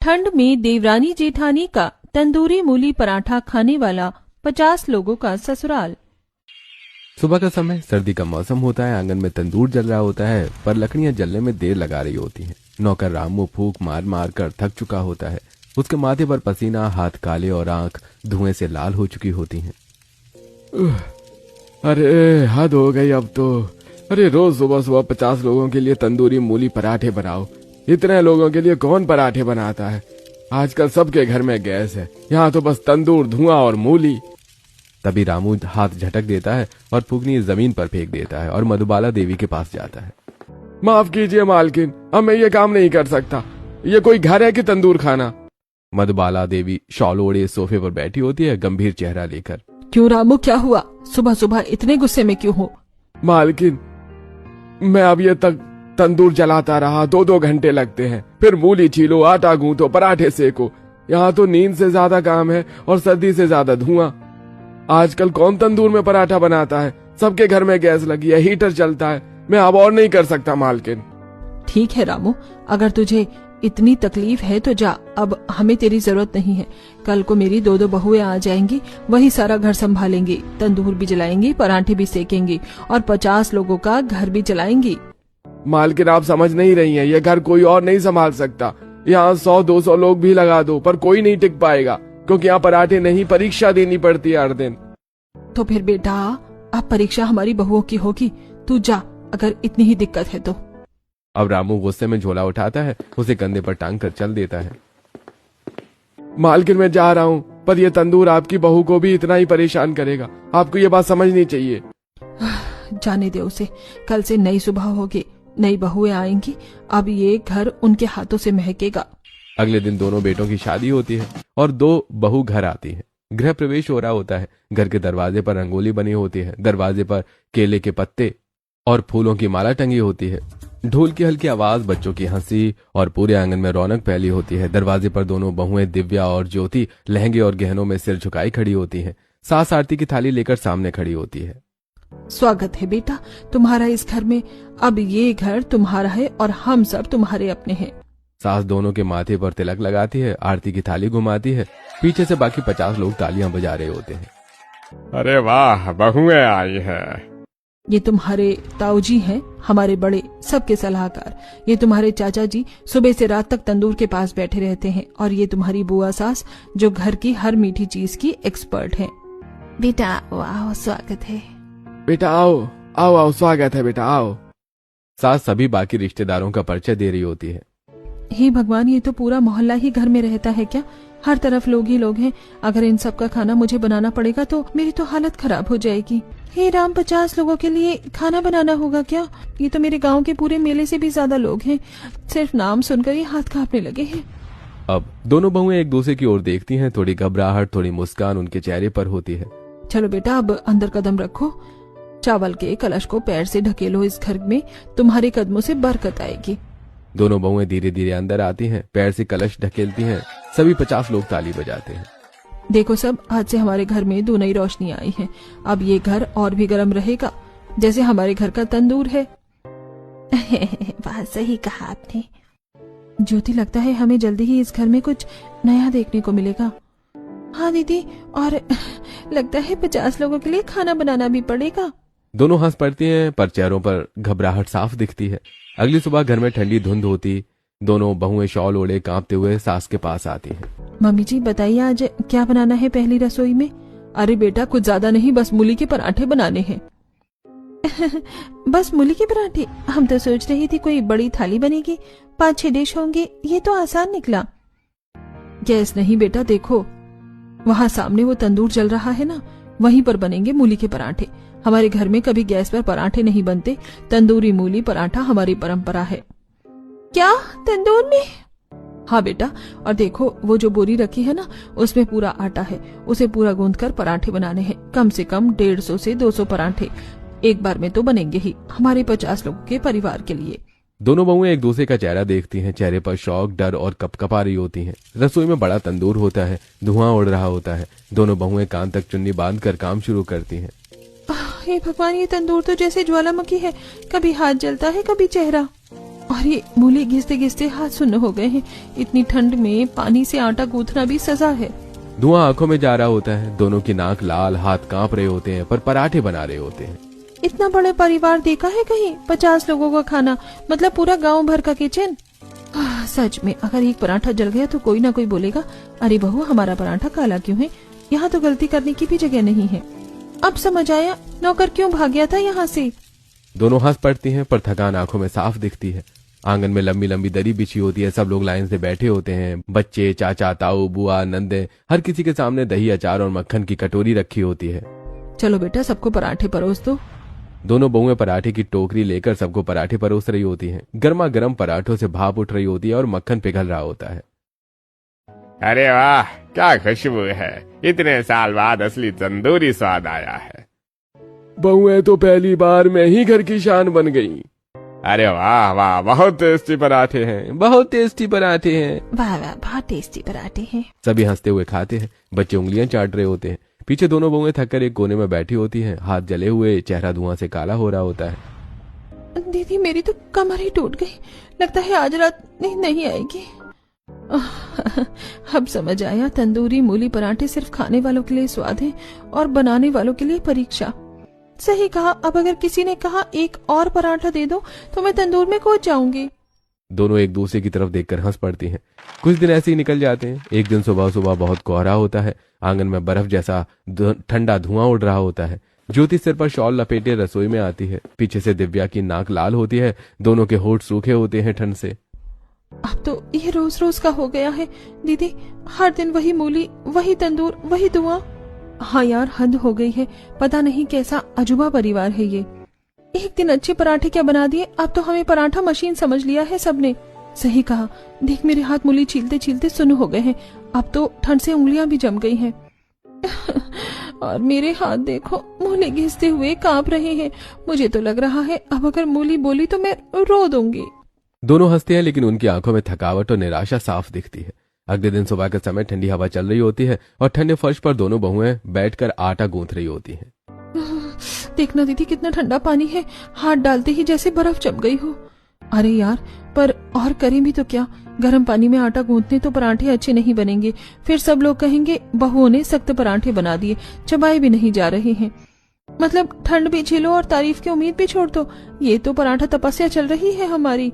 ठंड में देवरानी जेठानी का तंदूरी मूली पराठा खाने वाला 50 लोगों का ससुराल। सुबह का समय, सर्दी का मौसम होता है। आंगन में तंदूर जल रहा होता है, पर लकड़ियां जलने में देर लगा रही होती हैं। नौकर रामू फूंक मार मार कर थक चुका होता है। उसके माथे पर पसीना, हाथ काले और आंख धुएं से लाल हो चुकी होती हैं। अरे हद हो गई अब तो। अरे रोज सुबह सुबह 50 लोगों के लिए तंदूरी मूली पराठे बनाओ। इतने लोगों के लिए कौन पराठे बनाता है? आजकल सबके घर में गैस है, यहाँ तो बस तंदूर, धुआं और मूली। तभी रामू हाथ झटक देता है और फूकनी जमीन पर फेंक देता है और मधुबाला देवी के पास जाता है। माफ कीजिए मालकिन, अब मैं ये काम नहीं कर सकता। ये कोई घर है कि तंदूर खाना? मधुबाला देवी शॉल ओढ़े सोफे पर बैठी होती है, गंभीर चेहरा लेकर। क्यों रामू, क्या हुआ? सुबह सुबह इतने गुस्से में क्यों हो? मालकिन, मैं अब ये तक तंदूर जलाता रहा, 2-2 घंटे लगते हैं। फिर मूली छीलो, आटा गूंथो, पराठे सेको। यहाँ तो नींद से ज्यादा काम है और सर्दी से ज्यादा धुआं। आजकल कौन तंदूर में पराठा बनाता है? सबके घर में गैस लगी है, हीटर चलता है। मैं अब और नहीं कर सकता मालकिन। ठीक है रामू, अगर तुझे इतनी तकलीफ है तो जा, अब हमें तेरी जरूरत नहीं है। कल को मेरी 2-2 बहुएं आ जाएंगी, वही सारा घर संभालेंगी, तंदूर भी जलाएंगी, पराठे भी सेकेंगी और 50 लोगों का घर भी चलाएंगी। मालकिन, आप समझ नहीं रही हैं, ये घर कोई और नहीं संभाल सकता। यहाँ 100-200 लोग भी लगा दो पर कोई नहीं टिक पाएगा, क्योंकि यहाँ पराठे नहीं, परीक्षा देनी पड़ती है हर दिन। तो फिर बेटा, अब परीक्षा हमारी बहुओं की होगी। तू जा, अगर इतनी ही दिक्कत है तो। अब रामू गुस्से में झोला उठाता है, उसे कंधे पर टांग कर चल देता है। मालकिन, मैं जा रहा हूँ, पर यह तंदूर आपकी बहू को भी इतना ही परेशान करेगा। आपको ये बात समझनी चाहिए। जाने दे उसे, कल से नई सुबह होगी, नई बहुएं आएंगी। अब ये घर उनके हाथों से महकेगा। अगले दिन दोनों बेटों की शादी होती है और 2 बहू घर आती हैं। गृह प्रवेश हो रहा होता है। घर के दरवाजे पर रंगोली बनी होती है। दरवाजे पर केले के पत्ते और फूलों की माला टंगी होती है। ढोल की हल्की आवाज, बच्चों की हंसी और पूरे आंगन में रौनक फैली होती है। दरवाजे पर दोनों बहुएं दिव्या और ज्योति लहंगे और गहनों में सिर झुकाई खड़ी होती हैं। सास आरती की थाली लेकर सामने खड़ी होती है। स्वागत है बेटा तुम्हारा इस घर में। अब ये घर तुम्हारा है और हम सब तुम्हारे अपने हैं। सास दोनों के माथे पर तिलक लगाती है, आरती की थाली घुमाती है। पीछे से बाकी 50 लोग तालियां बजा रहे होते हैं। अरे वाह, बहुएं आई है। ये तुम्हारे ताऊजी हैं, हमारे बड़े, सबके सलाहकार। ये तुम्हारे चाचा जी सुबह से रात तक तंदूर के पास बैठे रहते हैं। और ये तुम्हारी बुआ सास, जो घर की हर मीठी चीज की एक्सपर्ट है। बेटा वाह, स्वागत है। बेटा आओ आओ आओ, स्वागत है बेटा, आओ। सास सभी बाकी रिश्तेदारों का परिचय दे रही होती है। हे भगवान, ये तो पूरा मोहल्ला ही घर में रहता है क्या? हर तरफ लोग ही लोग हैं। अगर इन सब का खाना मुझे बनाना पड़ेगा तो मेरी तो हालत खराब हो जाएगी। हे राम, 50 लोगों के लिए खाना बनाना होगा क्या? ये तो मेरे गांव के पूरे मेले से भी ज्यादा लोग हैं। सिर्फ नाम सुनकर ये हाथ कांपने लगे हैं। अब दोनों बहुएं एक दूसरे की ओर देखती हैं। थोड़ी घबराहट, थोड़ी मुस्कान उनके चेहरे पर होती है। चलो बेटा, अब अंदर कदम रखो। चावल के कलश को पैर से ढकेलो। इस घर में तुम्हारे कदमों से बरकत आएगी। दोनों बहुएं धीरे धीरे अंदर आती हैं, पैर से कलश ढकेलती हैं। सभी 50 लोग ताली बजाते हैं। देखो सब, आज से हमारे घर में 2 नई रोशनी आई है। अब ये घर और भी गर्म रहेगा, जैसे हमारे घर का तंदूर है। वाह, सही कहा आपने। ज्योति, लगता है हमें जल्दी ही इस घर में कुछ नया देखने को मिलेगा। हाँ दीदी, और लगता है 50 लोगों के लिए खाना बनाना भी पड़ेगा। दोनों हंस पड़ती हैं, पर चेहरों पर घबराहट साफ दिखती है। अगली सुबह घर में ठंडी धुंध होती। दोनों बहुएं शॉल ओढ़े कांपते हुए सास के पास आती हैं। मम्मी जी, बताइए आज क्या बनाना है पहली रसोई में? अरे बेटा, कुछ ज्यादा नहीं, बस मूली के पराठे बनाने हैं। बस मूली के पराठे? हम तो सोच रही थी कोई बड़ी थाली बनेगी, 5-6 डिश होंगे। ये तो आसान निकला। गैस नहीं बेटा, देखो वहाँ सामने वो तंदूर जल रहा है ना, वहीं पर बनेंगे मूली के पराठे। हमारे घर में कभी गैस पर पराठे नहीं बनते। तंदूरी मूली पराठा हमारी परंपरा है। क्या, तंदूर में? हाँ बेटा, और देखो वो जो बोरी रखी है ना, उसमें पूरा आटा है। उसे पूरा गूंथकर पराठे बनाने हैं। कम से कम 150 से 200 पराठे एक बार में तो बनेंगे ही, हमारे 50 लोगों के परिवार के लिए। दोनों बहुएं एक दूसरे का चेहरा देखती हैं। चेहरे पर शौक, डर और कपकपा रही होती हैं। रसोई में बड़ा तंदूर होता है, धुआं उड़ रहा होता है। दोनों बहुएं कान तक चुन्नी बांध कर काम शुरू करती हैं। हे भगवान, ये तंदूर तो जैसे ज्वालामुखी है, कभी हाथ जलता है कभी चेहरा। और ये मूली घिसते घिसते हाथ सुन्न हो गए हैं। इतनी ठंड में पानी से आटा गूंथना भी सजा है। धुआं आंखों में जा रहा होता है, दोनों की नाक लाल, हाथ कांप रहे होते हैं, पर पराठे बना रहे होते हैं। इतना बड़े परिवार देखा है कहीं? 50 लोगों का खाना, मतलब पूरा गांव भर का किचन। सच में अगर एक पराठा जल गया तो कोई ना कोई बोलेगा, अरे बहू हमारा पराठा काला क्यों है? यहाँ तो गलती करने की भी जगह नहीं है। अब समझ आया नौकर क्यों भाग गया था यहाँ से। दोनों हंस पड़ती हैं, पर थकान आंखों में साफ दिखती है। आंगन में लंबी लंबी दरी बिछी होती है, सब लोग लाइन से बैठे होते हैं। बच्चे, चाचा, ताऊ, बुआ, नंदे, हर किसी के सामने दही, अचार और मक्खन की कटोरी रखी होती है। चलो बेटा सबको पराठे परोस दो। दोनों बहुएं पराठे की टोकरी लेकर सबको पराठे परोस रही होती हैं। गर्मा गर्म पराठों से भाप उठ रही होती है और मक्खन पिघल रहा होता है। अरे वाह, क्या खुशबू है। इतने साल बाद असली तंदूरी स्वाद आया है। बहुएं तो पहली बार में ही घर की शान बन गई। अरे वाह वाह, बहुत टेस्टी पराठे हैं, बहुत टेस्टी पराठे हैं। वाह वाह, बहुत टेस्टी पराठे हैं। सभी हंसते हुए खाते हैं। बच्चे उंगलियां चाट रहे होते हैं। पीछे दोनों बहुएं थककर एक कोने में बैठी होती हैं। हाथ जले हुए, चेहरा धुआं से काला हो रहा होता है। दीदी मेरी तो कमर ही टूट गई, लगता है आज रात नींद नहीं आएगी। अब समझ आया, तंदूरी मूली पराठे सिर्फ खाने वालों के लिए स्वाद है और बनाने वालों के लिए परीक्षा। सही कहा। अब अगर किसी ने कहा एक और पराठा दे दो तो मैं तंदूर में कूद जाऊंगी। दोनों एक दूसरे की तरफ देखकर हंस पड़ती हैं। कुछ दिन ऐसे ही निकल जाते हैं। एक दिन सुबह सुबह बहुत कोहरा होता है। आंगन में बर्फ जैसा ठंडा धुआं उड़ रहा होता है। ज्योति सिर पर शॉल लपेटे रसोई में आती है। पीछे से दिव्या की नाक लाल होती है। दोनों के होंठ सूखे होते हैं ठंड से। अब तो ये रोज रोज का हो गया है दीदी, हर दिन वही मूली, वही तंदूर, वही धुआं। हाँ यार, हद हो गई है। पता नहीं कैसा अजूबा परिवार है ये। एक दिन अच्छे पराठे क्या बना दिए, अब तो हमें पराठा मशीन समझ लिया है सबने। सही कहा। देख मेरे हाथ मूली छीलते छीलते सुन्न हो गए हैं। अब तो ठंड से उंगलियां भी जम गई हैं। और मेरे हाथ देखो, मूली घिसते हुए कांप रहे हैं। मुझे तो लग रहा है अब अगर मूली बोली तो मैं रो दूंगी। दोनों हंसते हैं, लेकिन उनकी आंखों में थकावट और निराशा साफ दिखती है। अगले दिन सुबह के समय ठंडी हवा चल रही होती है और ठंडे फर्श पर दोनों बहुएं बैठकर आटा गूंथ रही होती हैं। देखना दीदी कितना ठंडा पानी है, हाथ डालते ही जैसे बर्फ जम गई हो। अरे यार, पर और करें भी तो क्या? गर्म पानी में आटा गूंथने तो पराठे अच्छे नहीं बनेंगे। फिर सब लोग कहेंगे बहुओं ने सख्त पराठे बना दिए, चबाए भी नहीं जा रहे हैं। मतलब ठंड भी झेलो और तारीफ की उम्मीद भी छोड़ दो। ये तो पराठा तपस्या चल रही है हमारी।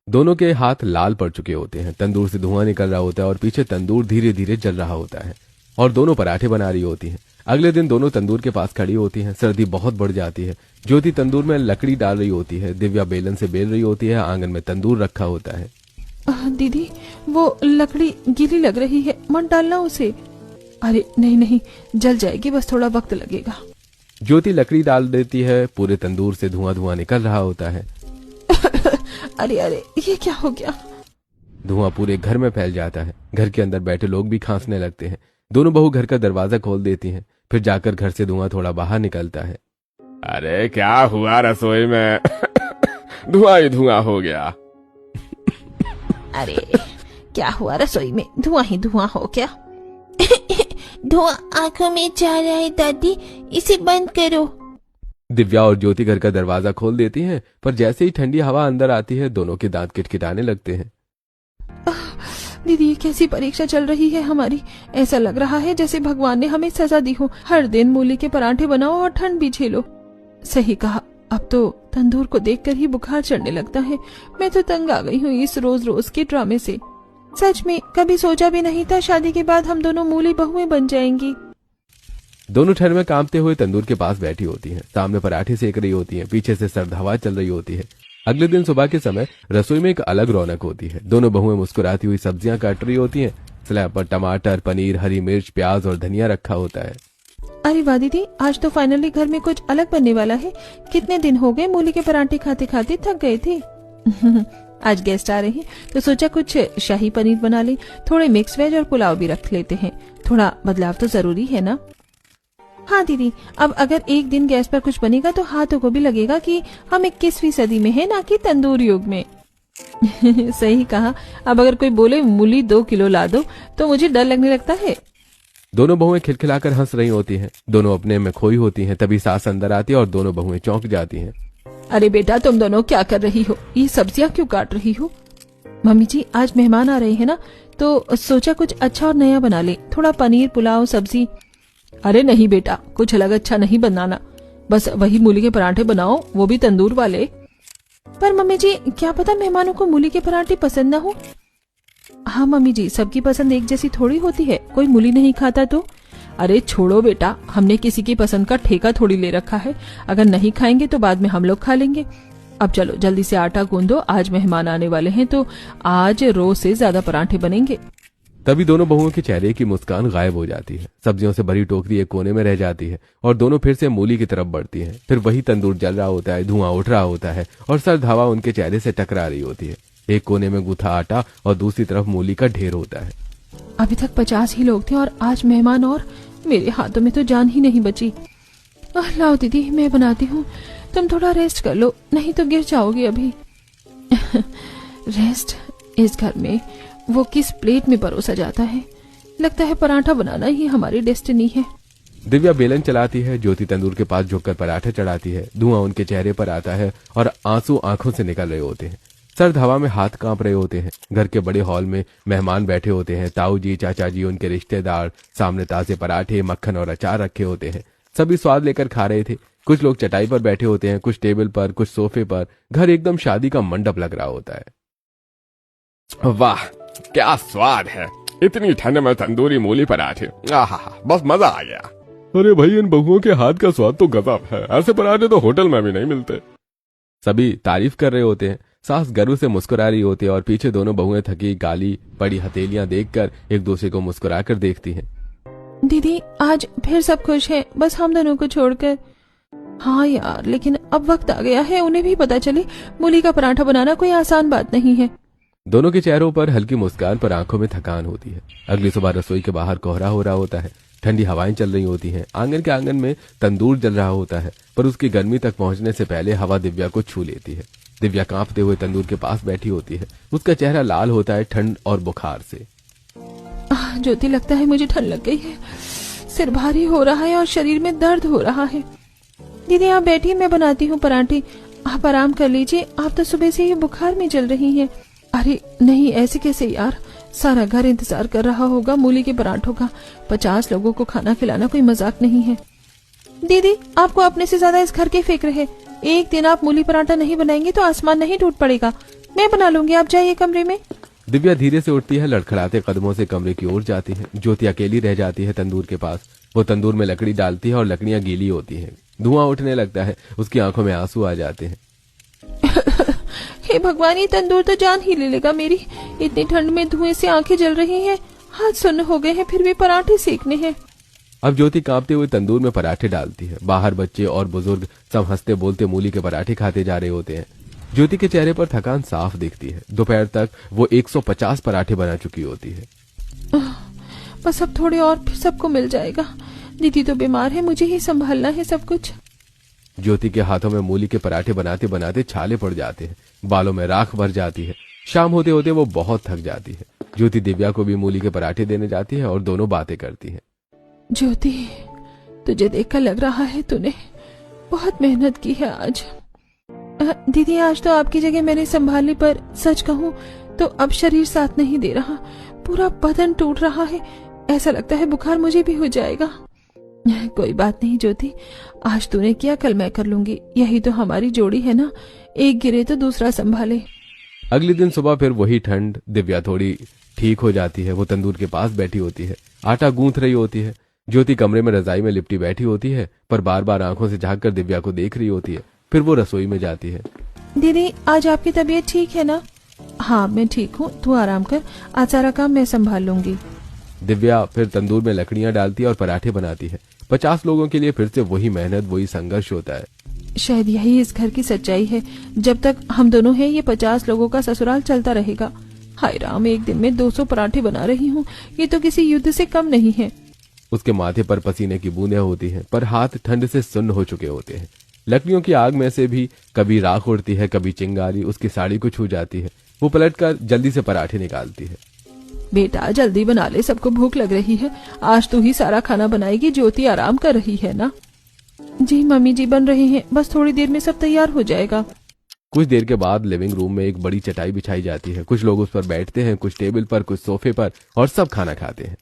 दोनों के हाथ लाल पड़ चुके होते हैं। तंदूर से धुआं निकल रहा होता है और पीछे तंदूर धीरे धीरे जल रहा होता है और दोनों पराठे बना रही होती हैं। अगले दिन दोनों तंदूर के पास खड़ी होती हैं। सर्दी बहुत बढ़ जाती है। ज्योति तंदूर में लकड़ी डाल रही होती है। दिव्या बेलन से बेल रही होती है। आंगन में तंदूर रखा होता है। दीदी वो लकड़ी गीली लग रही है, मत डालना उसे। अरे नहीं नहीं, जल जाएगी, बस थोड़ा वक्त लगेगा। ज्योति लकड़ी डाल देती है। पूरे तंदूर से धुआं धुआं निकल रहा होता है। अरे अरे, ये क्या हो गया? धुआं पूरे घर में फैल जाता है। घर के अंदर बैठे लोग भी खांसने लगते हैं। दोनों बहू घर का दरवाजा खोल देती हैं। फिर जाकर घर से धुआं थोड़ा बाहर निकलता है। अरे क्या हुआ रसोई में? धुआं ही धुआं हो गया। अरे क्या हुआ रसोई में? धुआं ही धुआं हो क्या? धुआं आंखों में जा रहा है दादी, इसे बंद करो। दिव्या और ज्योति घर का दरवाजा खोल देती हैं, पर जैसे ही ठंडी हवा अंदर आती है दोनों के दांत किटकिटाने लगते हैं। दीदी ये कैसी परीक्षा चल रही है हमारी? ऐसा लग रहा है जैसे भगवान ने हमें सजा दी हो। हर दिन मूली के पराठे बनाओ और ठंड भी झेलो। सही कहा। अब तो तंदूर को देखकर ही बुखार चढ़ने लगता है। मैं तो तंग आ गई हूँ इस रोज रोज के ड्रामे से। सच में कभी सोचा भी नहीं था शादी के बाद हम दोनों मूली बहुएं बन जाएंगी। दोनों ठंड में कांपते हुए तंदूर के पास बैठी होती हैं। सामने पराठे सेक रही होती हैं। पीछे से सर्द हवा चल रही होती है। अगले दिन सुबह के समय रसोई में एक अलग रौनक होती है। दोनों बहुएं मुस्कुराती हुई सब्जियां काट रही होती हैं। स्लैब पर टमाटर, पनीर, हरी मिर्च, प्याज और धनिया रखा होता है। अरे वाह दीदी, आज तो फाइनली घर में कुछ अलग बनने वाला है। कितने दिन हो गए मूली के पराठे खाते खाते थक गए थे। आज गेस्ट आ रहे हैं तो सोचा कुछ शाही पनीर बना ले। थोड़े मिक्स वेज और पुलाव भी रख लेते हैं। थोड़ा बदलाव तो जरूरी है ना? हाँ दीदी, अब अगर एक दिन गैस पर कुछ बनेगा तो हाथों को भी लगेगा कि हम 21वीं सदी में है, ना कि तंदूर युग में। सही कहा। अब अगर कोई बोले मूली 2 किलो ला दो तो मुझे डर लगने लगता है। दोनों बहुएं खिलखिलाकर हंस रही होती हैं। दोनों अपने में खोई होती हैं। तभी सास अंदर आती है और दोनों बहुएं चौंक जाती हैं। अरे बेटा तुम दोनों क्या कर रही हो, ये सब्जियां क्यों काट रही हो? मम्मी जी आज मेहमान आ रहे हैं ना, तो सोचा कुछ अच्छा और नया बना ले, थोड़ा पनीर पुलाव सब्जी। अरे नहीं बेटा, कुछ अलग अच्छा नहीं बनाना, बस वही मूली के पराठे बनाओ, वो भी तंदूर वाले। पर मम्मी जी क्या पता मेहमानों को मूली के पराठे पसंद ना हो। हाँ मम्मी जी, सबकी पसंद एक जैसी थोड़ी होती है, कोई मूली नहीं खाता तो। अरे छोड़ो बेटा, हमने किसी की पसंद का ठेका थोड़ी ले रखा है, अगर नहीं खाएंगे तो बाद में हम लोग खा लेंगे। अब चलो जल्दी से आटा गूंदो, आज मेहमान आने वाले हैं तो आज रोज से ज्यादा पराठे बनेंगे। तभी दोनों बहुओं के चेहरे की मुस्कान गायब हो जाती है। सब्जियों से भरी टोकरी एक कोने में रह जाती है और दोनों फिर से मूली की तरफ बढ़ती हैं। फिर वही तंदूर जल रहा होता है, धुआं उठ रहा होता है और सर्द हवा उनके चेहरे से टकरा रही होती है। एक कोने में गूथा आटा और दूसरी तरफ मूली का ढेर होता है। अभी तक 50 ही लोग थे और आज मेहमान, और मेरे हाथों में तो जान ही नहीं बची। लाओ दीदी मैं बनाती हूँ, तुम थोड़ा रेस्ट कर लो, नहीं तो गिर जाओगी अभी। रेस्ट? इस घर में वो किस प्लेट में परोसा जाता है, लगता है पराठा बनाना ही हमारी डेस्टिनी है। दिव्या बेलन चलाती है, ज्योति तंदूर के पास झुककर पराठे चढ़ाती है। धुआं उनके चेहरे पर आता है और आंसू आंखों से निकल रहे होते हैं। सर्द हवा में हाथ कांप रहे होते हैं। घर के बड़े हॉल में मेहमान बैठे होते हैं। ताऊ जी, चाचा जी, उनके रिश्तेदार, सामने ताजे पराठे, मक्खन और अचार रखे होते हैं। सभी स्वाद लेकर खा रहे थे। कुछ लोग चटाई पर बैठे होते हैं, कुछ टेबल पर, कुछ सोफे पर। घर एकदम शादी का मंडप लग रहा होता है। वाह क्या स्वाद है, इतनी ठंड में तंदूरी मूली पराठे, आहा बस मजा आ गया। अरे भाई इन बहुओं के हाथ का स्वाद तो गजब है, ऐसे पराठे तो होटल में भी नहीं मिलते। सभी तारीफ कर रहे होते हैं। सास गर्व से मुस्कुरा रही होती है और पीछे दोनों बहुएं थकी गाली पड़ी हथेलियां देखकर एक दूसरे को मुस्कुराकर देखती हैं। दीदी आज फिर सब खुश हैं, बस हम दोनों को छोड़कर। हाँ यार, लेकिन अब वक्त आ गया है उन्हें भी पता चले मूली का पराठा बनाना कोई आसान बात नहीं है। दोनों के चेहरों पर हल्की मुस्कान पर आंखों में थकान होती है। अगली सुबह रसोई के बाहर कोहरा हो रहा होता है। ठंडी हवाएं चल रही होती हैं। आंगन में तंदूर जल रहा होता है, पर उसकी गर्मी तक पहुंचने से पहले हवा दिव्या को छू लेती है। दिव्या कांपते हुए तंदूर के पास बैठी होती है। उसका चेहरा लाल होता है ठंड और बुखार से। ज्योति लगता है मुझे ठंड लग गई है, सिर भारी हो रहा है और शरीर में दर्द हो रहा है। दीदी आप बैठिए, मैं बनाती हूँ पराठे, आप आराम कर लीजिए, आप तो सुबह से ही बुखार में चल रही हैं। अरे नहीं ऐसे कैसे यार, सारा घर इंतजार कर रहा होगा मूली के पराठों का। 50 लोगों को खाना खिलाना कोई मजाक नहीं है। दीदी आपको अपने से ज्यादा इस घर की फिक्र है। एक दिन आप मूली पराठा नहीं बनाएंगे तो आसमान नहीं टूट पड़ेगा। मैं बना लूंगी, आप जाइए कमरे में। दिव्या धीरे से उठती है, लड़खड़ाते कदमों से कमरे की ओर जाती है। ज्योति अकेली रह जाती है तंदूर के पास। वो तंदूर में लकड़ी डालती है और लकड़ियां गीली होती हैं। धुआं उठने लगता है, उसकी आंखों में आंसू आ जाते हैं। हे भगवान, ये तंदूर तो जान ही ले लेगा मेरी। इतनी ठंड में धुएं से आंखें जल रही हैं, हाथ सुन्न हो गए हैं, फिर भी पराठे सेकने हैं। अब ज्योति कांपते हुए तंदूर में पराठे डालती है। बाहर बच्चे और बुजुर्ग सब हंसते बोलते मूली के पराठे खाते जा रहे होते हैं। ज्योति के चेहरे पर थकान साफ दिखती है। दोपहर तक वो 150 पराठे बना चुकी होती है। बस अब थोड़े और फिर सबको मिल जाएगा। दीदी तो बीमार है, मुझे ही संभालना है सब कुछ। ज्योति के हाथों में मूली के पराठे बनाते बनाते छाले पड़ जाते हैं, बालों में राख भर जाती है। शाम होते होते वो बहुत थक जाती है। ज्योति दिव्या को भी मूली के पराठे देने जाती है और दोनों बातें करती हैं। ज्योति तुझे देखकर लग रहा है तूने बहुत मेहनत की है आज। दीदी आज तो आपकी जगह मैंने संभाली, पर सच कहूँ तो अब शरीर साथ नहीं दे रहा, पूरा बदन टूट रहा है। ऐसा लगता है बुखार मुझे भी हो जाएगा। कोई बात नहीं ज्योति, आज तूने किया कल मैं कर लूंगी, यही तो हमारी जोड़ी है ना, एक गिरे तो दूसरा संभाले। अगले दिन सुबह फिर वही ठंड। दिव्या थोड़ी ठीक हो जाती है। वो तंदूर के पास बैठी होती है, आटा गूंथ रही होती है। ज्योति कमरे में रजाई में लिपटी बैठी होती है, पर बार बार आंखों से झांक कर दिव्या को देख रही होती है। फिर वो रसोई में जाती है। दीदी आज आपकी तबीयत ठीक है ना? हाँ मैं ठीक हूँ, तू आराम कर, आज सारा काम मैं संभाल लूंगी। दिव्या फिर तंदूर में लकड़ियां डालती है और पराठे बनाती है। 50 लोगों के लिए फिर से वही मेहनत, वही संघर्ष होता है। शायद यही इस घर की सच्चाई है। जब तक हम दोनों हैं ये 50 लोगों का ससुराल चलता रहेगा। हाय राम, एक दिन में 200 पराठे बना रही हूँ, ये तो किसी युद्ध से कम नहीं है। उसके माथे पर पसीने की बूंदें होती हैं, पर हाथ ठंड से सुन्न हो चुके होते हैं। लकड़ियों की आग में से भी कभी राख उड़ती है, कभी चिंगारी उसकी साड़ी को छू जाती है। वो पलटकर जल्दी से पराठे निकालती है। बेटा जल्दी बना ले, सबको भूख लग रही है। आज तू ही सारा खाना बनाएगी, ज्योति आराम कर रही है ना। जी मम्मी जी बन रहे हैं, बस थोड़ी देर में सब तैयार हो जाएगा। कुछ देर के बाद लिविंग रूम में एक बड़ी चटाई बिछाई जाती है। कुछ लोग उस पर बैठते हैं, कुछ टेबल पर, कुछ सोफे पर, और सब खाना खाते हैं।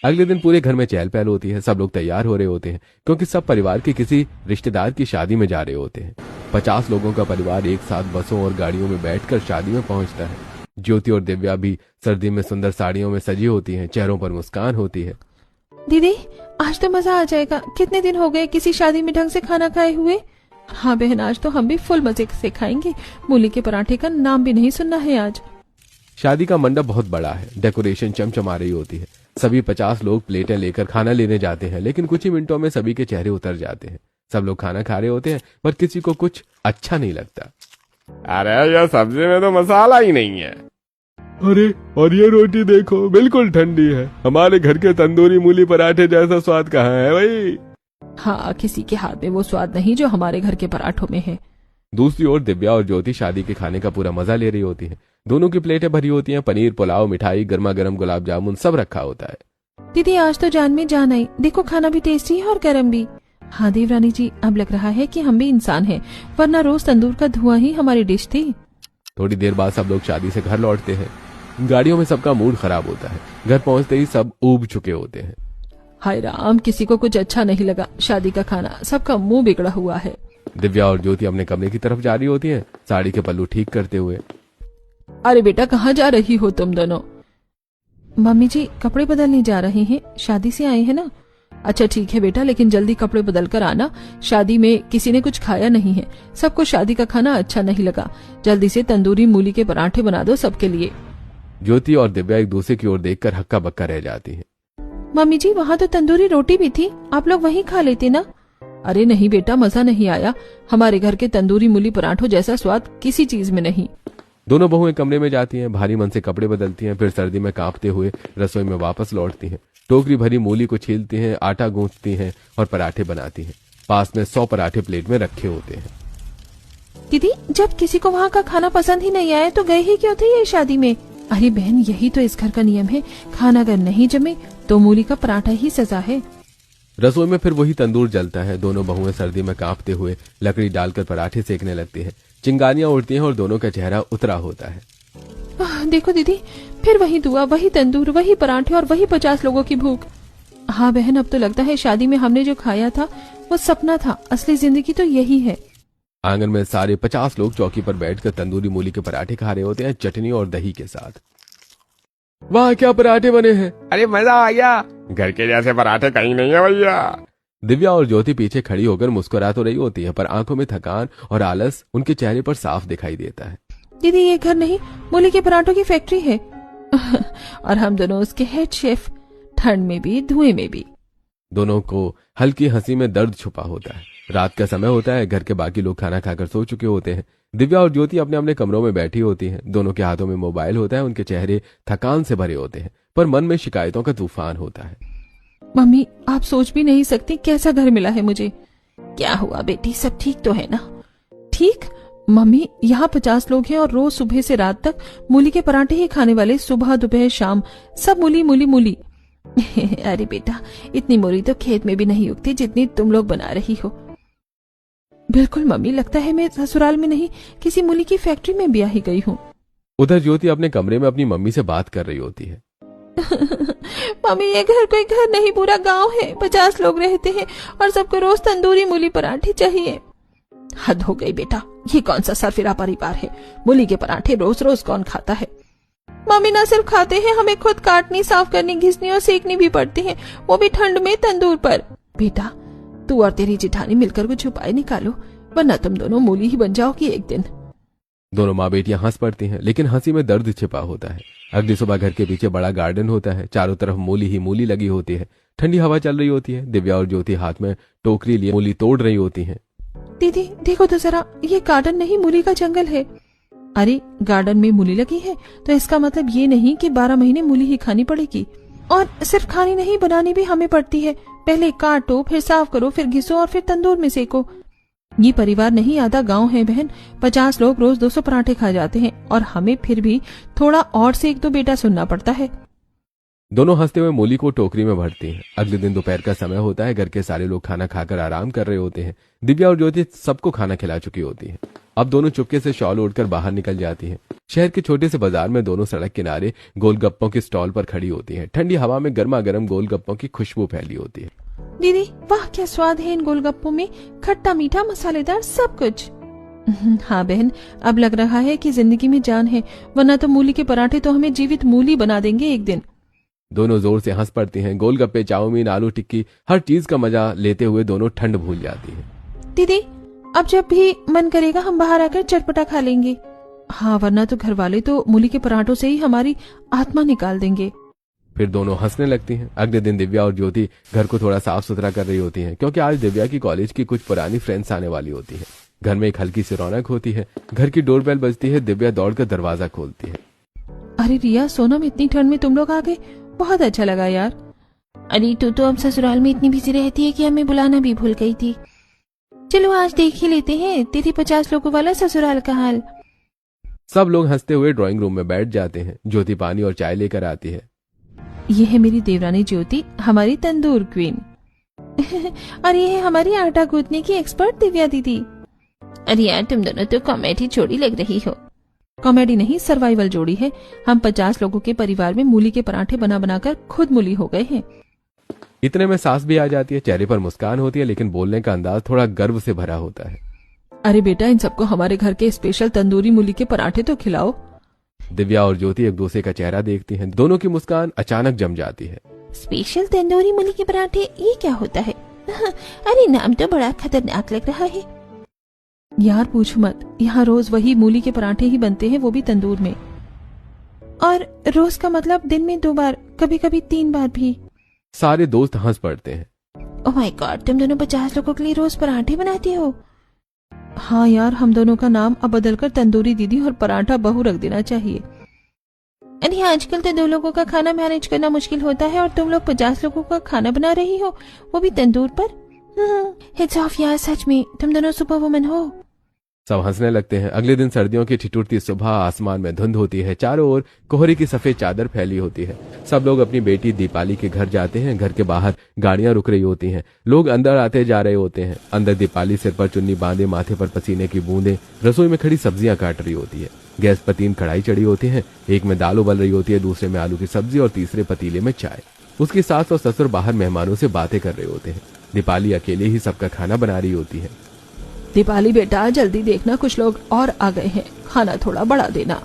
अगले दिन पूरे घर में चहल पहल होती है। सब लोग तैयार हो रहे होते हैं क्योंकि सब परिवार के किसी रिश्तेदार की शादी में जा रहे होते हैं। 50 लोगों का परिवार एक साथ बसों और गाड़ियों में बैठकर शादी में पहुंचता है। ज्योति और दिव्या भी सर्दी में सुंदर साड़ियों में सजी होती हैं, चेहरों पर मुस्कान होती है। दीदी आज तो मजा आ जाएगा, कितने दिन हो गए किसी शादी में ढंग से खाना खाए हुए। हाँ बहन, आज तो हम भी फुल मजे से खाएंगे। मूली के पराठे का नाम भी नहीं सुनना है आज। शादी का मंडप बहुत बड़ा है, डेकोरेशन चमचमा रही होती है। सभी 50 लोग प्लेटें लेकर खाना लेने जाते हैं, लेकिन कुछ ही मिनटों में सभी के चेहरे उतर जाते हैं। सब लोग खाना खा रहे होते हैं पर किसी को कुछ अच्छा नहीं लगता। अरे ये सब्जी में तो मसाला ही नहीं है। अरे और ये रोटी देखो, बिल्कुल ठंडी है। हमारे घर के तंदूरी मूली पराठे जैसा स्वाद कहाँ है भाई। हाँ, किसी के हाथ में वो स्वाद नहीं जो हमारे घर के पराठों में है। दूसरी ओर दिव्या और ज्योति शादी के खाने का पूरा मजा ले रही होती है। दोनों की प्लेटें भरी होती हैं, पनीर, पुलाव, मिठाई, गर्मा गर्म गुलाब जामुन सब रखा होता है। दीदी आज तो जान में जान आई, देखो खाना भी टेस्टी है और गर्म भी। हाँ देवरानी जी, अब लग रहा है कि हम भी इंसान हैं, वरना रोज तंदूर का धुआं ही हमारी डिश थी। थोड़ी देर बाद सब लोग शादी से घर लौटते हैं। गाड़ियों में सबका मूड खराब होता है। घर पहुंचते ही सब ऊब चुके होते हैं। हाय राम, किसी को कुछ अच्छा नहीं लगा। शादी का खाना, सबका मुंह बिगड़ा हुआ है। दिव्या और ज्योति अपने कमरे की तरफ जा रही होती हैं, साड़ी के पल्लू ठीक करते हुए। अरे बेटा, कहाँ जा रही हो तुम दोनों? मम्मी जी कपड़े बदलने जा रहे हैं, शादी से आए हैं ना। अच्छा ठीक है बेटा, लेकिन जल्दी कपड़े बदल कर आना। शादी में किसी ने कुछ खाया नहीं है, सबको शादी का खाना अच्छा नहीं लगा। जल्दी से तंदूरी मूली के पराठे बना दो सबके लिए। ज्योति और दिव्या एक दूसरे की ओर देखकर हक्का बक्का रह जाती हैं। मम्मी जी वहाँ तो तंदूरी रोटी भी थी, आप लोग वहीं खा लेते ना। अरे नहीं बेटा, मजा नहीं आया। हमारे घर के तंदूरी मूली पराठों जैसा स्वाद किसी चीज में नहीं। दोनों बहुएं कमरे में जाती हैं, भारी मन से कपड़े बदलती हैं, फिर सर्दी में कांपते हुए रसोई में वापस लौटती हैं। टोकरी भरी मूली को छीलती हैं, आटा गूंथती हैं और पराठे बनाती हैं। पास में 100 पराठे प्लेट में रखे होते हैं। दीदी जब किसी को वहाँ का खाना पसंद ही नहीं आया तो गए ही क्यों थे ये शादी में? अरे बहन, यही तो इस घर का नियम है, खाना अगर नहीं जमे तो मूली का पराठा ही सजा है। रसोई में फिर वही तंदूर जलता है। दोनों बहुएं सर्दी में कांपते हुए लकड़ी डालकर पराठे सेकने लगती है। चिंगारियां उड़ती हैं और दोनों का चेहरा उतरा होता है। देखो दीदी, फिर वही धुआं, वही तंदूर, वही पराठे और वही 50 लोगों की भूख। हाँ बहन, अब तो लगता है शादी में हमने जो खाया था वो सपना था, असली जिंदगी तो यही है। आंगन में सारे 50 लोग चौकी पर बैठकर तंदूरी मूली के पराठे खा रहे होते हैं, चटनी और दही के साथ। वाह क्या पराठे बने हैं। अरे मजा आ गया, घर के जैसे पराठे कहीं नहीं है भैया। दिव्या और ज्योति पीछे खड़ी होकर मुस्कुरा तो रही होती है, पर आंखों में थकान और आलस उनके चेहरे पर साफ दिखाई देता है। दीदी ये घर नहीं, मूली के पराठों की फैक्ट्री है और हम दोनों उसके हेड शेफ, ठंड में भी धुएं में भी। दोनों को हल्की हंसी में दर्द छुपा होता है। रात का समय होता है, घर के बाकी लोग खाना खाकर सो चुके होते हैं। दिव्या और ज्योति अपने अपने कमरों में बैठी होती हैं। दोनों के हाथों में मोबाइल होता है, उनके चेहरे थकान से भरे होते हैं, पर मन में शिकायतों का तूफान होता है। मम्मी आप सोच भी नहीं सकती कैसा घर मिला है मुझे। क्या हुआ बेटी, सब ठीक तो है ना? ठीक मम्मी, यहाँ 50 लोग हैं और रोज सुबह से रात तक मूली के पराठे ही खाने वाले, सुबह दोपहर शाम सब मूली मूली मूली। अरे बेटा, इतनी मूली तो खेत में भी नहीं उगती जितनी तुम लोग बना रही हो। बिल्कुल मम्मी, लगता है मैं ससुराल में नहीं किसी मूली की फैक्ट्री में ब्याही गई हूँ। उधर ज्योति अपने कमरे में अपनी मम्मी से बात कर रही होती है। मम्मी ये घर कोई घर नहीं, पूरा गांव है, 50 लोग रहते हैं और सबको रोज तंदूरी मूली पराठे चाहिए। हद हो गई बेटा, ये कौन सा सरफिरा परिवार है? मूली के पराठे रोज रोज कौन खाता है? मम्मी ना सिर्फ खाते हैं, हमें खुद काटनी, साफ करनी, घिसनी और सेकनी भी पड़ती है, वो भी ठंड में तंदूर पर। बेटा तू और तेरी जिठानी मिलकर कुछ उपाय निकालो, वरना तुम दोनों मूली ही बन जाओगी एक दिन। दोनों माँ बेटियां हंस पड़ती हैं, लेकिन हंसी में दर्द छिपा होता है। अगली सुबह घर के पीछे बड़ा गार्डन होता है, चारों तरफ मूली ही मूली लगी होती है। ठंडी हवा चल रही होती है। दिव्या और ज्योति हाथ में टोकरी लिए मूली तोड़ रही होती हैं। दीदी देखो तो जरा, ये गार्डन नहीं मूली का जंगल है। अरे गार्डन में मूली लगी है तो इसका मतलब ये नहीं कि 12 महीने मूली ही खानी पड़ेगी। और सिर्फ खानी नहीं, बनानी भी हमें पड़ती है। पहले काटो, फिर साफ करो, फिर घिसो और फिर तंदूर में सेको। ये परिवार नहीं, आधा गांव है बहन। 50 लोग रोज 200 पराठे खा जाते हैं और हमें फिर भी थोड़ा और सेक दो बेटा सुनना पड़ता है। दोनों हंसते हुए मूली को टोकरी में भरती हैं। अगले दिन दोपहर का समय होता है। घर के सारे लोग खाना खाकर आराम कर रहे होते हैं। दिव्या और ज्योति सबको खाना खिला चुकी होती हैं। अब दोनों चुपके से शॉल ओढ़कर बाहर निकल जाती हैं। शहर के छोटे से बाजार में दोनों सड़क किनारे गोलगप्पों की स्टॉल पर खड़ी होती हैं। ठंडी हवा में गर्मा गर्म गोलगप्पों की खुशबू फैली होती है। दीदी वाह क्या स्वाद है इन गोलगप्पों में, खट्टा मीठा मसालेदार सब कुछ। हाँ बहन, अब लग रहा है कि जिंदगी में जान है, वरना तो मूली के पराठे तो हमें जीवित मूली बना देंगे एक दिन। दोनों जोर से हंस पड़ती हैं। गोलगप्पे, चाउमीन, आलू टिक्की, हर चीज का मजा लेते हुए दोनों ठंड भूल जाती हैं। दीदी अब जब भी मन करेगा हम बाहर आकर चटपटा खा लेंगे। हाँ वरना तो घर वाले तो मूली के पराठों से ही हमारी आत्मा निकाल देंगे। फिर दोनों हंसने लगती हैं। अगले दिन दिव्या और ज्योति घर को थोड़ा साफ सुथरा कर रही होती हैं, क्योंकि आज दिव्या की कॉलेज की कुछ पुरानी फ्रेंड्स आने वाली होती हैं। घर में एक हल्की सी रौनक होती है। घर की डोरबेल बजती है। दिव्या दौड़कर दरवाजा खोलती है। अरे रिया, सोनम, इतनी ठंड में तुम लोग आ गए, बहुत अच्छा लगा यार। अरे तू तो अब ससुराल में इतनी बिजी रहती है कि हमें बुलाना भी भूल गई थी। चलो आज देख ही लेते हैं तेरी 50 लोगों वाला ससुराल का हाल। सब लोग हंसते हुए ड्राइंग रूम में बैठ जाते हैं। ज्योति पानी और चाय लेकर आती है। ये है मेरी देवरानी ज्योति, हमारी तंदूर क्वीन। और ये है हमारी आटा गूंथने की एक्सपर्ट दिव्या दीदी। अरे यार तुम दोनों तो कॉमेडी जोड़ी लग रही हो। कॉमेडी नहीं, सर्वाइवल जोड़ी है। हम 50 लोगों के परिवार में मूली के पराठे बना बनाकर खुद मूली हो गए हैं। इतने में सास भी आ जाती है। चेहरे पर मुस्कान होती है, लेकिन बोलने का अंदाज थोड़ा गर्व से भरा होता है। अरे बेटा, इन सबको हमारे घर के स्पेशल तंदूरी मूली के पराठे तो खिलाओ। दिव्या और ज्योति एक दूसरे का चेहरा देखती हैं। दोनों की मुस्कान अचानक जम जाती है। स्पेशल तंदूरी मूली के पराठे, ये क्या होता है? अरे नाम तो बड़ा खतरनाक लग रहा है। यार पूछ मत, यहाँ रोज वही मूली के पराठे ही बनते हैं, वो भी तंदूर में। और रोज का मतलब दिन में 2 बार, कभी कभी 3 बार भी। सारे दोस्त हंस पड़ते हैं। ओह माय गॉड, तुम दोनों 50 लोगों के लिए रोज पराठे बनाती हो? हाँ यार, हम दोनों का नाम अब बदलकर तंदूरी दीदी और पराठा बहू रख देना चाहिए। अरे आजकल तो 2 लोगों का खाना मैनेज करना मुश्किल होता है और तुम लोग 50 लोगों का खाना बना रही हो, वो भी तंदूर पर। हिट्स ऑफ यार, सच में तुम दोनों सुपर वुमन हो। सब हंसने लगते हैं। अगले दिन सर्दियों की ठिठुरती सुबह, आसमान में धुंध होती है। चारों ओर कोहरे की सफेद चादर फैली होती है। सब लोग अपनी बेटी दीपाली के घर जाते हैं। घर के बाहर गाड़ियां रुक रही होती हैं। लोग अंदर आते जा रहे होते हैं। अंदर दीपाली सिर पर चुन्नी बांधे, माथे पर पसीने की बूंदें रसोई में खड़ी सब्जियां काट रही होती है। गैस पर 3 कढ़ाई चढ़ी होती है। एक में दाल उबल रही होती है, दूसरे में आलू की सब्जी और तीसरे पतीले में चाय। उसकी सास और ससुर बाहर मेहमानों से बातें कर रहे होते हैं। दीपाली अकेले ही सबका खाना बना रही होती है। दीपाली बेटा, जल्दी देखना, कुछ लोग और आ गए हैं, खाना थोड़ा बढ़ा देना।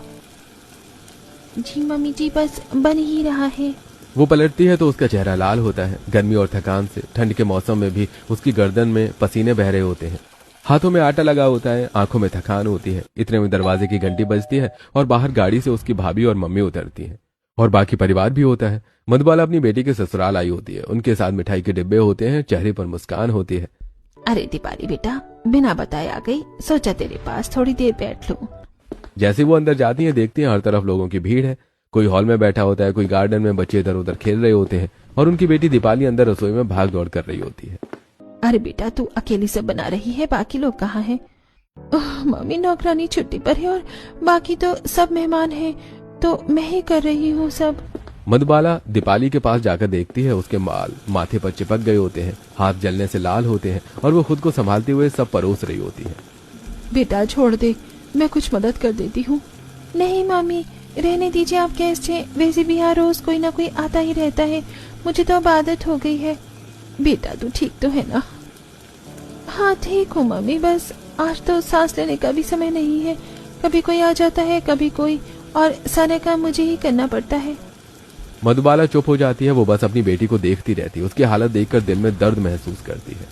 जी मम्मी जी, बस बन ही रहा है। वो पलटती है तो उसका चेहरा लाल होता है, गर्मी और थकान से। ठंड के मौसम में भी उसकी गर्दन में पसीने बह रहे होते हैं। हाथों में आटा लगा होता है, आंखों में थकान होती है। इतने में दरवाजे की घंटी बजती है और बाहर गाड़ी से उसकी भाभी और मम्मी उतरती हैं। और बाकी परिवार भी होता है। मधुबाला अपनी बेटी के ससुराल आई होती है। उनके साथ मिठाई के डिब्बे होते हैं। चेहरे पर मुस्कान होती है। अरे दीपाली बेटा, बिना बताए आ गई, सोचा तेरे पास थोड़ी देर बैठ लूं। जैसे वो अंदर जाती हैं, देखती हैं हर तरफ लोगों की भीड़ है। कोई हॉल में बैठा होता है, कोई गार्डन में, बच्चे इधर उधर खेल रहे होते हैं और उनकी बेटी दीपाली अंदर रसोई में भाग दौड़ कर रही होती है। अरे बेटा, तू अकेली सब बना रही है, बाकी लोग कहाँ हैं? मम्मी, नौकरानी छुट्टी पर है और बाकी तो सब मेहमान हैं, तो मैं ही कर रही हूँ सब। मधुबाला दीपाली के पास जाकर देखती है। उसके बाल माथे पर चिपक गए होते हैं, हाथ जलने से लाल होते हैं और वो खुद को संभालते हुए सब परोस रही होती है। बेटा छोड़ दे, मैं कुछ मदद कर देती हूँ। नहीं मम्मी, रहने दीजिए, आप गेस्ट हैं। वैसे भी यहाँ रोज कोई ना कोई आता ही रहता है, मुझे तो अब आदत हो गई है। बेटा तू ठीक तो है ना? हाँ ठीक हूँ मम्मी, बस आज तो सांस लेने का भी समय नहीं है। कभी कोई आ जाता है, कभी कोई, और सारे काम मुझे ही करना पड़ता है। मधुबाला चुप हो जाती है। वो बस अपनी बेटी को देखती रहती है। उसकी हालत देखकर दिल में दर्द महसूस करती है।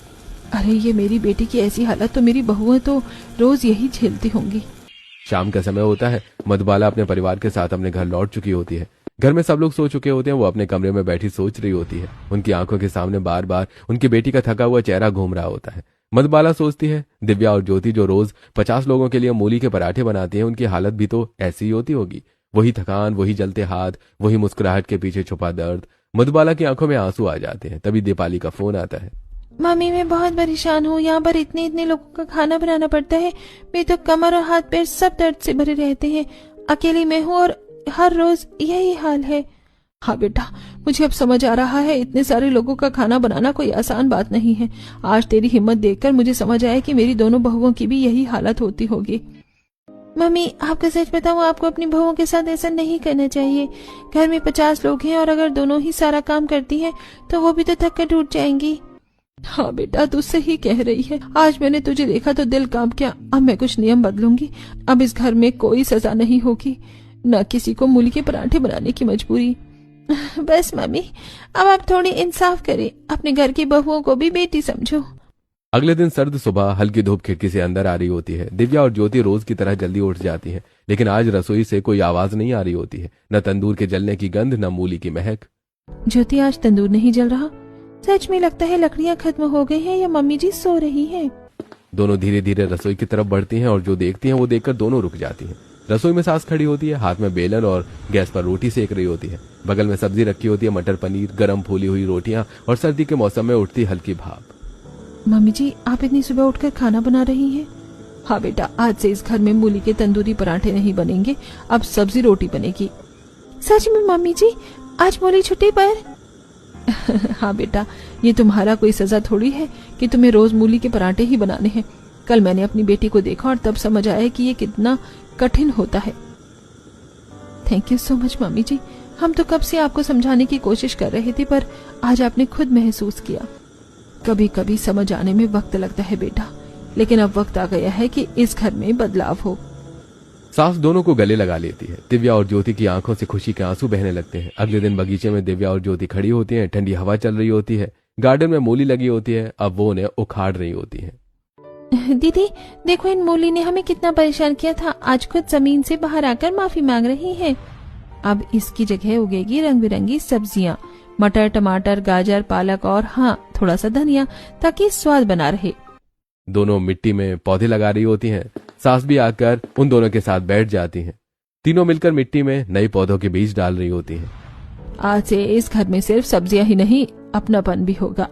अरे ये मेरी बेटी की ऐसी हालत तो मेरी बहुएं तो रोज यही झेलती होंगी। शाम का समय होता है। मधुबाला अपने परिवार के साथ अपने घर लौट चुकी होती है। घर में सब लोग सो चुके होते हैं। वो अपने कमरे में बैठी सोच रही होती है। उनकी आंखों के सामने बार बार उनकी बेटी का थका हुआ चेहरा घूम रहा होता है। मधुबाला सोचती है, दिव्या और ज्योति जो रोज 50 लोगों के लिए मूली के पराठे बनाती हैं, उनकी हालत भी तो ऐसी ही होती होगी। वही थकान, वही जलते हाथ, वही मुस्कुराहट के पीछे छुपा दर्द। मधुबाला की आंखों में आंसू आ जाते हैं। तभी दीपाली का फोन आता है। मम्मी, मैं बहुत परेशान हूँ। यहाँ पर इतने इतने लोगों का खाना बनाना पड़ता है। मेरे तो कमर और हाथ पैर सब दर्द से भरे रहते हैं। अकेली मैं हूँ और हर रोज यही हाल है। हाँ बेटा, मुझे अब समझ आ रहा है इतने सारे लोगों का खाना बनाना कोई आसान बात नहीं है। आज तेरी हिम्मत देखकर मुझे समझ आया कि मेरी दोनों बहुओं की भी यही हालत होती होगी। मम्मी, आपको सच बताऊं, आपको अपनी बहुओं के साथ ऐसा नहीं करना चाहिए। घर में 50 लोग हैं और अगर दोनों ही सारा काम करती हैं तो वो भी तो थक कर टूट जाएंगी। हाँ बेटा, तू सही कह रही है। आज मैंने तुझे देखा तो दिल कांप गया। अब मैं कुछ नियम बदलूंगी। अब इस घर में कोई सजा नहीं होगी, न किसी को मूली के पराठे बनाने की मजबूरी। बस मम्मी, अब आप थोड़ी इंसाफ करें, अपने घर की बहुओं को भी बेटी समझो। अगले दिन सर्द सुबह हल्की धूप खिड़की से अंदर आ रही होती है। दिव्या और ज्योति रोज की तरह जल्दी उठ जाती हैं, लेकिन आज रसोई से कोई आवाज नहीं आ रही होती है, न तंदूर के जलने की गंध, न मूली की महक। ज्योति, आज तंदूर नहीं जल रहा? सच में लगता है लकड़ियां खत्म हो गई हैं या मम्मी जी सो रही हैं। दोनों धीरे धीरे रसोई की तरफ बढ़ती हैं और जो देखती हैं वो देखकर दोनों रुक जाती हैं। रसोई में सास खड़ी होती है, हाथ में बेलन और गैस पर रोटी सेक रही होती है। बगल में सब्जी रखी होती है, मटर पनीर, गरम फूली हुई रोटियां और सर्दी के मौसम में उठती हल्की भाप। मम्मी जी, आप इतनी सुबह उठकर खाना बना रही हैं? हाँ बेटा, आज से इस घर में मूली के तंदूरी पराठे नहीं बनेंगे, अब सब्जी रोटी बनेगी। सच में मम्मी जी, आज मूली छुट्टी पर? हाँ बेटा, ये तुम्हारा कोई सजा थोड़ी है कि तुम्हें रोज मूली के पराठे ही बनाने हैं। कल मैंने अपनी बेटी को देखा और तब समझ आया कि ये कितना कठिन होता है। Thank you so much mummy ji. हम तो कब से आपको समझाने की कोशिश कर रहे थे, पर आज आपने खुद महसूस किया। कभी कभी समझ आने में वक्त लगता है बेटा, लेकिन अब वक्त आ गया है कि इस घर में बदलाव हो। सास दोनों को गले लगा लेती है। दिव्या और ज्योति की आंखों से खुशी के आंसू बहने लगते हैं। अगले दिन बगीचे में दिव्या और ज्योति खड़ी होती हैं। ठंडी हवा चल रही होती है, गार्डन में मूली लगी होती है, अब वो उन्हें उखाड़ रही होती है। दीदी देखो, इन मूली ने हमें कितना परेशान किया था, आज खुद जमीन से बाहर आकर माफी मांग रही है। अब इसकी जगह उगेगी रंग बिरंगी सब्जियां, मटर, टमाटर, गाजर, पालक और हाँ, थोड़ा सा धनिया, ताकि स्वाद बना रहे। दोनों मिट्टी में पौधे लगा रही होती हैं। सास भी आकर उन दोनों के साथ बैठ जाती हैं। तीनों मिलकर मिट्टी में नए पौधों के बीज डाल रही होती हैं। आज से इस घर में सिर्फ सब्जियां ही नहीं, अपनापन भी होगा।